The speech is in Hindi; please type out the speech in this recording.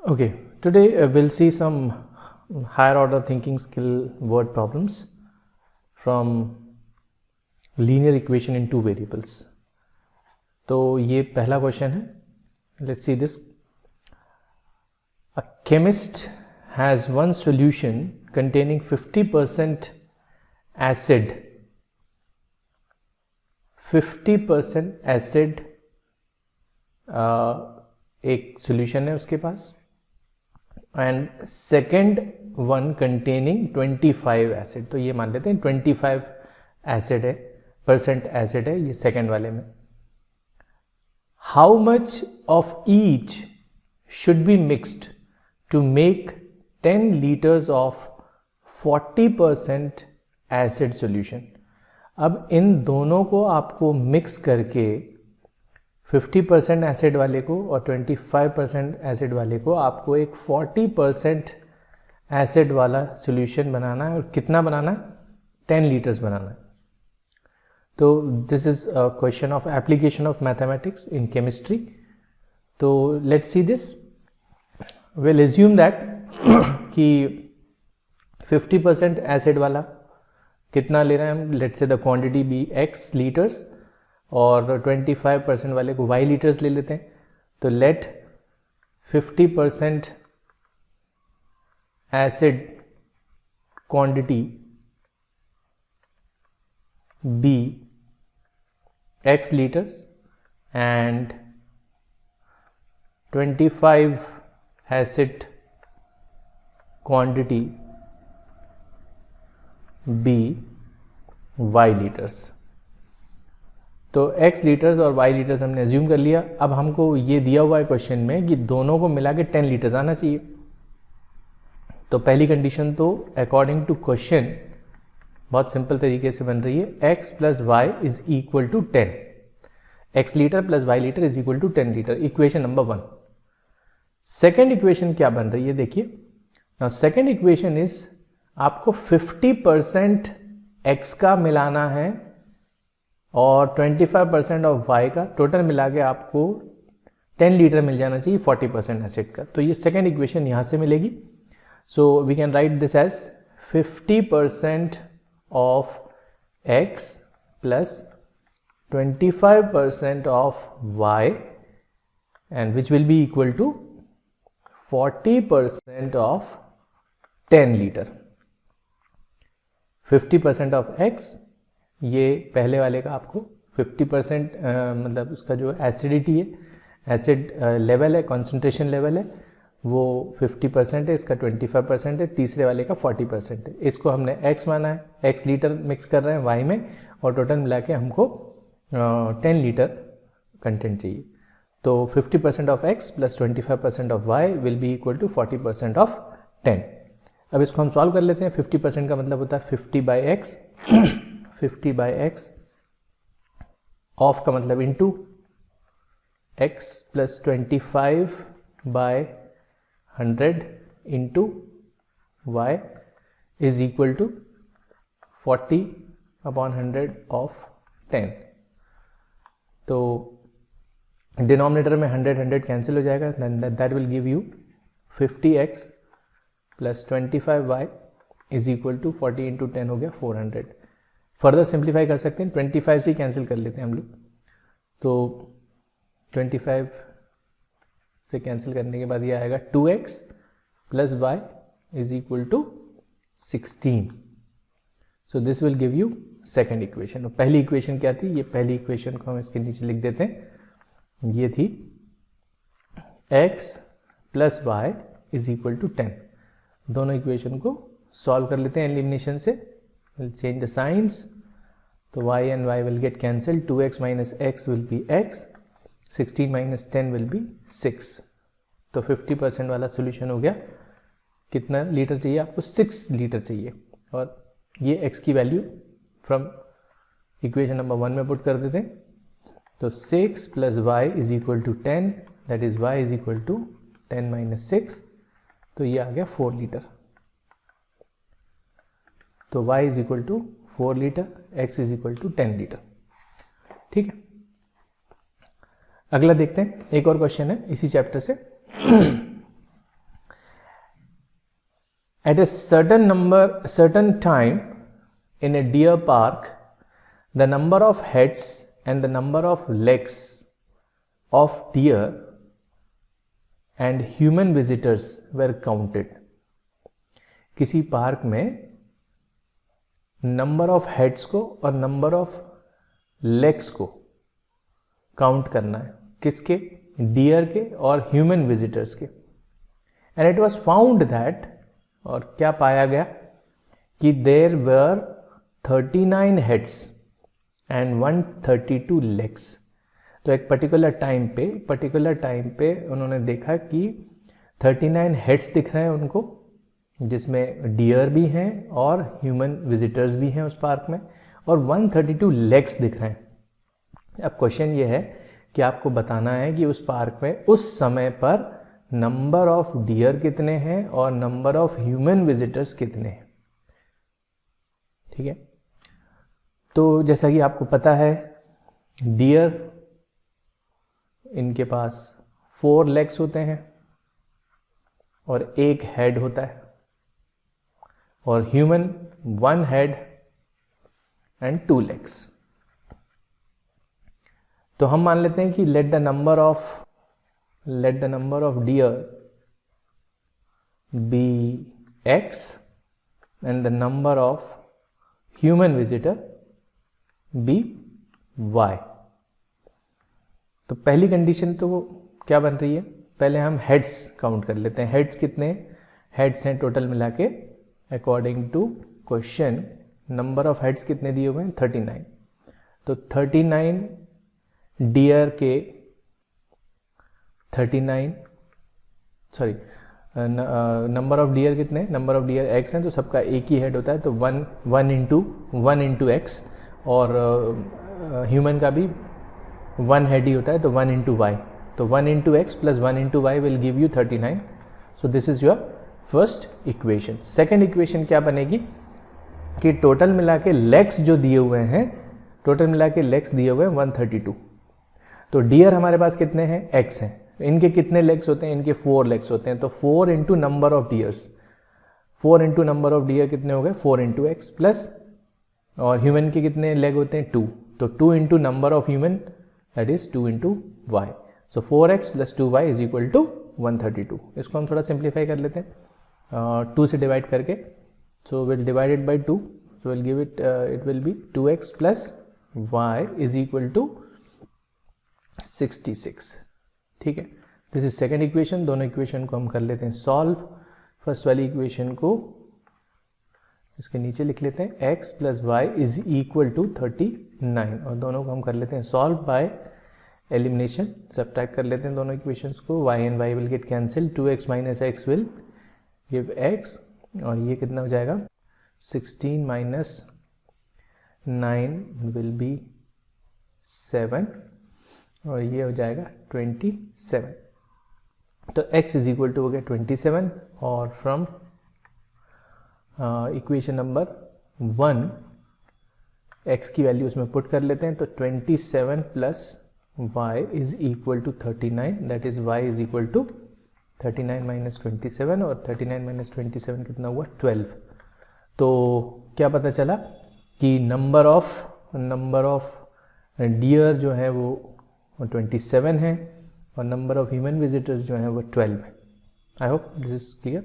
Okay, today we'll see some higher order thinking skill word problems from linear equation in two variables. तो ये पहला क्वेश्चन है. Let's see this. A chemist has one solution containing 50% acid. 50% acid एक solution है उसके पास. And second one containing 25 acid. तो ये मान लेते हैं 25 एसिड है, परसेंट एसिड है ये सेकेंड वाले में. How much of each should be mixed to make 10 litres of 40% acid solution. अब इन दोनों को आपको मिक्स करके 50% एसिड वाले को और 25% एसिड वाले को आपको एक 40% एसिड वाला सॉल्यूशन बनाना है. और कितना बनाना है? 10 लीटर्स बनाना है. तो this is a question of application of mathematics in chemistry. तो let's see this. Will assume that कि 50% एसिड वाला कितना ले रहे हैं हम. Let's say the quantity be x litres और 25% वाले को y लीटर्स ले लेते हैं. तो let 50% acid quantity be x litres and 25 acid quantity be y litres. तो x लीटर्स और y लीटर्स हमने एज्यूम कर लिया. अब हमको ये दिया हुआ है क्वेश्चन में कि दोनों को मिला के 10 लीटर्स आना चाहिए. तो पहली कंडीशन तो अकॉर्डिंग टू क्वेश्चन बहुत सिंपल तरीके से बन रही है. x plus Y is equal to 10. x litre plus y litre is equal to 10 litre. Equation number 1. Second equation क्या बन रही है देखिए. नाउ सेकेंड इक्वेशन इज आपको 50% x का मिलाना है और 25% ऑफ y का. टोटल मिला के आपको 10 लीटर मिल जाना चाहिए 40% एसिड का. तो ये सेकेंड इक्वेशन यहां से मिलेगी. So we can write this as 50% of x plus 25% of y and which will be equal to 40% of 10 litre. 50% of x, ये पहले वाले का आपको 50% मतलब उसका जो एसिडिटी है, एसिड लेवल है, कॉन्सेंट्रेशन लेवल है, वो 50% है. इसका 25% है. तीसरे वाले का 40% है. इसको हमने x माना है. x लीटर मिक्स कर रहे हैं y में और टोटल मिला के हमको 10 लीटर कंटेंट चाहिए. तो 50% of x plus 25% of y will be equal to 40% of 10. अब इसको हम सॉल्व कर लेते हैं. 50% का मतलब होता है 50 by X. 50 by X of का मतलब into x plus 25 by 100 into y is equal to 40 upon 100 of 10. तो डिनोमिनेटर में 100 कैंसिल हो जाएगा. That will give you 50x plus 25y is equal to 40 into 10 हो गया 400. फर्दर सिंप्लीफाई कर सकते हैं. 25 से कैंसिल कर लेते हैं हम लोग. तो 25 से कैंसिल करने के बाद ये आएगा 2x plus Y is equal to 16. So this will give you second equation. पहली इक्वेशन क्या थी? ये पहली इक्वेशन को हम इसके नीचे लिख देते हैं. ये थी x plus Y is equal to 10. दोनों इक्वेशन को सॉल्व कर लेते हैं एलिमिनेशन से. We'll change the signs. So y and y will get cancelled. 2x minus x will be x. 16 minus 10 will be 6. तो 50% वाला सोल्यूशन हो गया. कितना लीटर चाहिए आपको? 6 लीटर चाहिए. और ये x की वैल्यू फ्रॉम इक्वेशन नंबर 1 में पुट कर देते हैं. तो 6 plus Y is equal to 10. That is y is equal to 10 minus 6. तो ये आ गया 4 लीटर. तो y is equal to 4 litre, x is equal to 10 litre. ठीक है. अगला देखते हैं. एक और क्वेश्चन है इसी चैप्टर से. At a certain time in a deer park, the number of heads and the number of legs of deer and human visitors were counted. किसी पार्क में नंबर ऑफ हेड्स को और नंबर ऑफ लेग्स को काउंट करना है, किसके? डियर के और ह्यूमन विजिटर्स के. And it was found that, और क्या पाया गया कि there were 39 heads and 132 legs. तो एक पर्टिकुलर टाइम पे उन्होंने देखा कि 39 हेड्स दिख रहे हैं उनको, जिसमें डियर भी हैं और ह्यूमन विजिटर्स भी हैं उस पार्क में, और 132 लेग्स दिख रहे हैं. अब क्वेश्चन ये है कि आपको बताना है कि उस पार्क में उस समय पर नंबर ऑफ डियर कितने हैं और नंबर ऑफ ह्यूमन विजिटर्स कितने हैं. ठीक है, तो जैसा कि आपको पता है, डियर इनके पास 4 लेग्स होते हैं और 1 हेड होता है, और ह्यूमन 1 हेड एंड 2 लेग्स. तो हम मान लेते हैं कि let the number of deer be x and the number of human visitor be y. तो पहली कंडीशन तो क्या बन रही है, पहले हम हेड्स काउंट कर लेते हैं. हेड्स कितने हेड्स हैं टोटल मिला के? According to question number of heads कितने दिए हुए हैं? 39. तो 39 डियर के 39 सॉरी नंबर ऑफ डियर कितने? नंबर ऑफ डियर x हैं, तो सबका एक ही हेड होता है, तो 1 इंटू एक्स, और ह्यूमन का भी 1 हेड ही होता है, तो 1 इंटू वाई. तो 1 into X plus 1 into Y will give you 39. So this is your first equation. Second equation क्या बनेगी कि टोटल मिला के लेग्स जो दिए हुए हैं, टोटल मिला के लेग्स दिए हुए हैं 132. तो डियर हमारे पास कितने हैं? x हैं. इनके कितने लेग्स होते हैं? इनके 4 लेग्स होते हैं. तो 4 into number of deers, 4 into number of deer कितने हो गए? 4 इंटू एक्स प्लस, और ह्यूमन के कितने लेग होते हैं? 2. तो 2 into number of human, that is 2 into Y. So 4x plus 2y is equal to 132. इसको हम थोड़ा सिंप्लीफाई कर लेते हैं 2 से डिवाइड करके. So will divided by 2, so will give it will be 2x plus y is equal to 66. ठीक है, दिस इज सेकेंड इक्वेशन. दोनों इक्वेशन को हम कर लेते हैं सॉल्व. फर्स्ट वाली इक्वेशन को इसके नीचे लिख लेते हैं, x plus Y is equal to 39, और दोनों को हम कर लेते हैं सॉल्व बाय एलिमिनेशन. सब्ट्रैक्ट कर लेते हैं दोनों इक्वेशंस को. y and y will get cancel. 2x minus x will give x, और ये कितना हो जाएगा? 16 माइनस 9 विल बी 7, और ये हो जाएगा 27. तो x इज इक्वल टू हो गया 27, और फ्रॉम इक्वेशन नंबर 1 x की वैल्यू उसमें पुट कर लेते हैं. तो 27 plus y is equal to 39, that is y is equal to 39 minus 27, और 39 माइनस 27 कितना हुआ? 12. तो क्या पता चला कि नंबर ऑफ डियर जो है वो 27 है, और नंबर ऑफ ह्यूमन विजिटर्स जो है वो 12 है. I hope this is clear.